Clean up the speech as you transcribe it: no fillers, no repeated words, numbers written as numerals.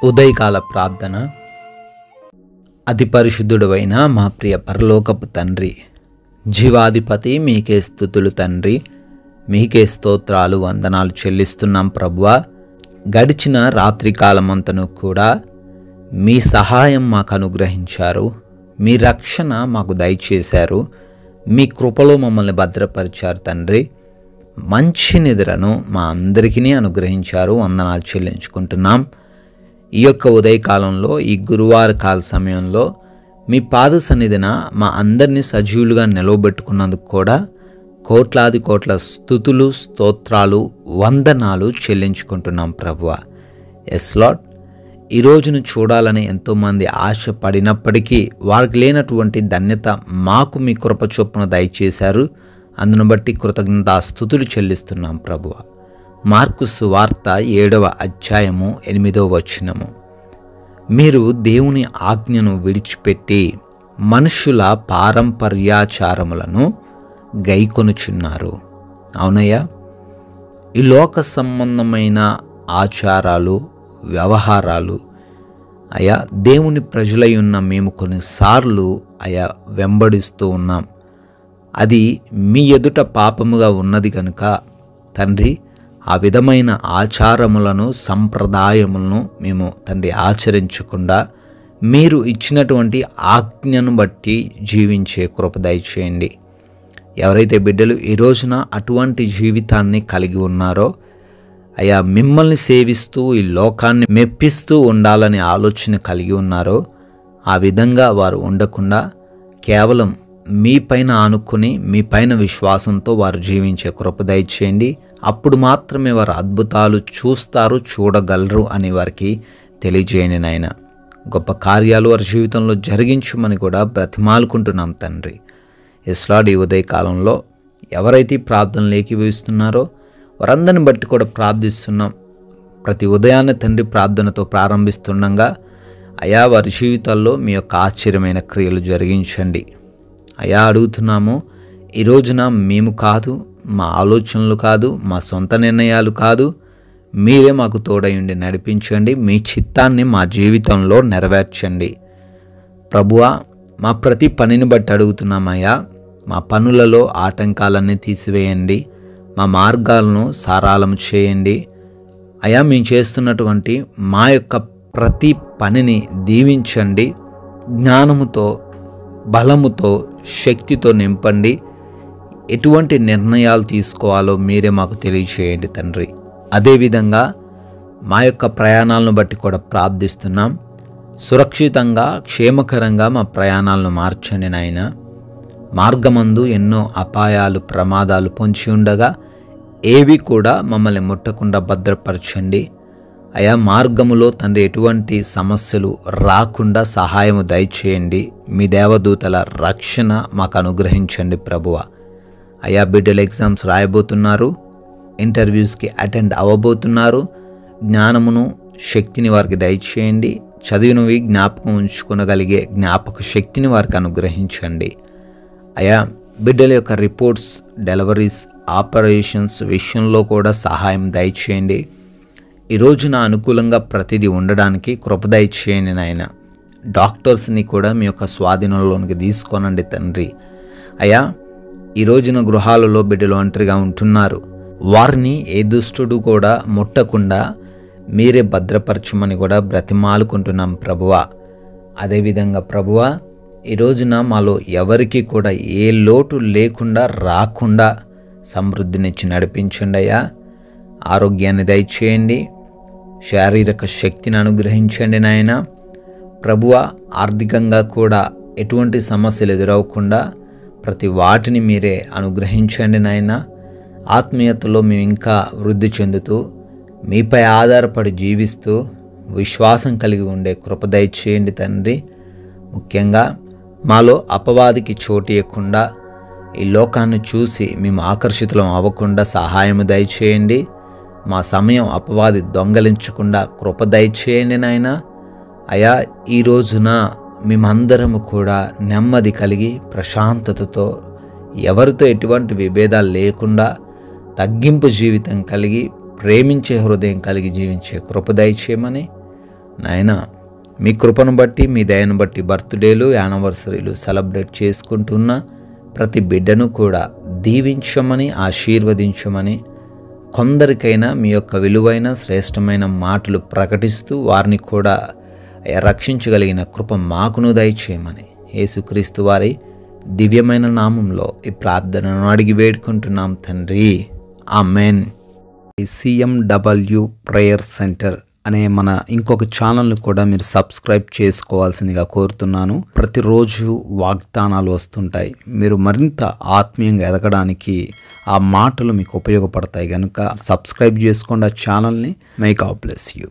ఉదయకాల ప్రార్థన. అతి పరిశుద్ధుడైన మా ప్రియ పరలోకపు తండ్రి, జీవాధిపతి, మీకే స్తుతులు తండ్రి, మీకే స్తోత్రాలు వందనాలు చెల్లిస్తున్నాం ప్రభువా. గడిచిన రాత్రి కాలమంతను కూడా మీ సహాయం మాకు అనుగ్రహించారు, మీ రక్షణ మాకు దయచేశారు, మీ కృపలో మమ్మల్ని భద్రపరిచారు తండ్రి. మంచి నిద్రను మా అందరికీ అనుగ్రహించారు, వందనాలు చెల్లించుకుంటున్నాం. ఈ యొక్క ఉదయకాలంలో, ఈ గురువార కాల సమయంలో మీ పాద సన్నిధిన మా అందరినీ సజీవులుగా నిలవబెట్టుకున్నందుకు కూడా కోట్లాది కోట్ల స్తుతులు, స్తోత్రాలు, వందనాలు చెల్లించుకుంటున్నాం ప్రభువా. ఎస్ లార్డ్, ఈ రోజును చూడాలని ఎంతోమంది ఆశపడినప్పటికీ వారికి లేనటువంటి ధన్యత మాకు మీ కృప చొప్పున దయచేశారు. అందును బట్టి కృతజ్ఞతాస్తుతులు చెల్లిస్తున్నాం ప్రభువా. మార్కు సువార్త 7వ అధ్యాయము 8వ వచనము. మీరు దేవుని ఆజ్ఞను విడిచిపెట్టి మనుషుల పారంపర్యాచారములను గైకొనుచున్నారు. అవునయ్యా, ఈ లోక సంబంధమైన ఆచారాలు, వ్యవహారాలు అయా దేవుని ప్రజలై ఉన్న మేము కొన్నిసార్లు అయా వెంబడిస్తూ ఉన్నాం. అది మీ ఎదుట పాపముగా ఉన్నది కనుక తండ్రి, ఆ విధమైన ఆచారములను, సంప్రదాయములను మేము తండ్రి ఆచరించకుండా మీరు ఇచ్చినటువంటి ఆజ్ఞను బట్టి జీవించే కృప దయచేయండి. ఎవరైతే బిడ్డలు ఈ రోజున అటువంటి జీవితాన్ని కలిగి ఉన్నారో, అయా మిమ్మల్ని సేవిస్తూ ఈ లోకాన్ని మెప్పిస్తూ ఉండాలనే ఆలోచన కలిగి ఉన్నారో, ఆ విధంగా వారు ఉండకుండా కేవలం మీ పైన ఆనుకొని మీ పైన విశ్వాసంతో వారు జీవించే కృప దయచేయండి. అప్పుడు మాత్రమే వారు అద్భుతాలు చూస్తారు, చూడగలరు అని వారికి తెలియజేయండి నాయన. గొప్ప కార్యాలు వారి జీవితంలో జరిగించమని కూడా బ్రతిమాలుకుంటున్నాం తండ్రి. ఎస్ లార్డ్, ఈ ఉదయకాలంలో ఎవరైతే ప్రార్థనలు ఏకీభవిస్తున్నారో వారందరిని బట్టి కూడా ప్రార్థిస్తున్నాం. ప్రతి ఉదయాన్నే తండ్రి ప్రార్థనతో ప్రారంభిస్తుండగా అయా వారి జీవితాల్లో మీ యొక్క ఆశ్చర్యమైన క్రియలు జరిగించండి. అయా అడుగుతున్నాము, ఈ రోజున మేము కాదు, మా ఆలోచనలు కాదు, మా సొంత నిర్ణయాలు కాదు, మీరే మాకు తోడై ఉండి నడిపించండి. మీ చిత్తాన్ని మా జీవితంలో నెరవేర్చండి ప్రభువా. మా ప్రతి పనిని బట్టి అడుగుతున్నామయ్యా, మా పనులలో ఆటంకాలన్నీ తీసివేయండి, మా మార్గాలను సారాళము చేయండి. అయా, మేము చేస్తున్నటువంటి మా యొక్క ప్రతి పనిని దీవించండి. జ్ఞానముతో, బలముతో, శక్తితో నింపండి. ఎటువంటి నిర్ణయాలు తీసుకోవాలో మీరే మాకు తెలియచేయండి తండ్రి. అదేవిధంగా మా యొక్క ప్రయాణాలను బట్టి కూడా ప్రార్థిస్తున్నాం. సురక్షితంగా, క్షేమకరంగా మా ప్రయాణాలను మార్చండి నాయన. మార్గమందు ఎన్నో అపాయాలు, ప్రమాదాలు పొంచి ఉండగా ఏవి కూడా మమ్మల్ని ముట్టకుండా భద్రపరచండి. అయా, మార్గములో తండ్రి ఎటువంటి సమస్యలు రాకుండా సహాయము దయచేయండి. మీ దేవదూతల రక్షణ మాకు అనుగ్రహించండి ప్రభువ. అయా, బిడ్డలు ఎగ్జామ్స్ రాయబోతున్నారు, ఇంటర్వ్యూస్కి అటెండ్ అవ్వబోతున్నారు. జ్ఞానమును, శక్తిని వారికి దయచేయండి. చదివినవి జ్ఞాపకం ఉంచుకోగలిగే జ్ఞాపక శక్తిని వారికి అనుగ్రహించండి. అయా, బిడ్డల యొక్క రిపోర్ట్స్, డెలివరీస్, ఆపరేషన్స్ విషయంలో కూడా సహాయం దయచేయండి. ఈ రోజున అనుకూలంగా ప్రతిదీ ఉండడానికి కృప దయచేయండి నాయన. డాక్టర్స్ని కూడా మీ యొక్క స్వాధీనంలోనికి తీసుకోనండి తండ్రి. అయా, ఈ రోజున గృహాలలో బిడ్డలు ఒంటరిగా ఉంటున్నారు. వారిని ఏ దుష్టుడు కూడా ముట్టకుండా మీరే భద్రపరచమని కూడా బ్రతిమాలుకుంటున్నాం ప్రభువా. అదేవిధంగా ప్రభువా, ఈ రోజున మాలో ఎవరికి కూడా ఏ లోటు లేకుండా రాకుండా సమృద్ధినిచ్చి నడిపించండి అయ్యా. ఆరోగ్యాన్ని దయచేయండి, శారీరక శక్తిని అనుగ్రహించండి నాయన. ప్రభువా, ఆర్థికంగా కూడా ఎటువంటి సమస్యలు ఎదురవకుండా ప్రతి వాటిని మీరే అనుగ్రహించండి నాయన. ఆత్మీయతలో మేము ఇంకా వృద్ధి చెందుతూ మీపై ఆధారపడి జీవిస్తూ విశ్వాసం కలిగి ఉండే కృప దయచేయండి తండ్రి. ముఖ్యంగా మాలో అపవాదికి చోటు ఇవ్వకుండా, ఈ లోకాన్ని చూసి మేము ఆకర్షితులం అవ్వకుండా సహాయము దయచేయండి. మా సమయం అపవాది దొంగలించకుండా కృప దయచేయండి నాయన. అయా, ఈ రోజున మేమందరము కూడా నెమ్మది కలిగి ప్రశాంతతతో, ఎవరితో ఎటువంటి విభేదాలు లేకుండా తగ్గింపు జీవితం కలిగి ప్రేమించే హృదయం కలిగి జీవించే కృప దయచేయమని నాయనా మీ కృపను బట్టి మీ దయను బట్టి బర్త్డేలు యానివర్సరీలు సెలబ్రేట్ చేసుకుంటున్న ప్రతి బిడ్డను కూడా దీవించమని ఆశీర్వదించమని, కొందరికైనా మీ యొక్క విలువైన శ్రేష్టమైన మాటలు ప్రకటిస్తూ వారిని కూడా రక్షించగలిగిన కృప మాకును దయచేయమని యేసుక్రీస్తు వారి దివ్యమైన నామంలో ఈ ప్రార్థనను అడిగి వేడుకుంటున్నాం తండ్రి, ఆమెన్. CMW ప్రేయర్ సెంటర్ అనే మన ఇంకొక ఛానల్ని కూడా మీరు సబ్స్క్రైబ్ చేసుకోవాల్సిందిగా కోరుతున్నాను. ప్రతిరోజు వాగ్దానాలు వస్తుంటాయి. మీరు మరింత ఆత్మీయంగా ఎదగడానికి ఆ మాటలు మీకు ఉపయోగపడతాయి కనుక సబ్స్క్రైబ్ చేసుకోండి ఆ ఛానల్ని. May God bless you.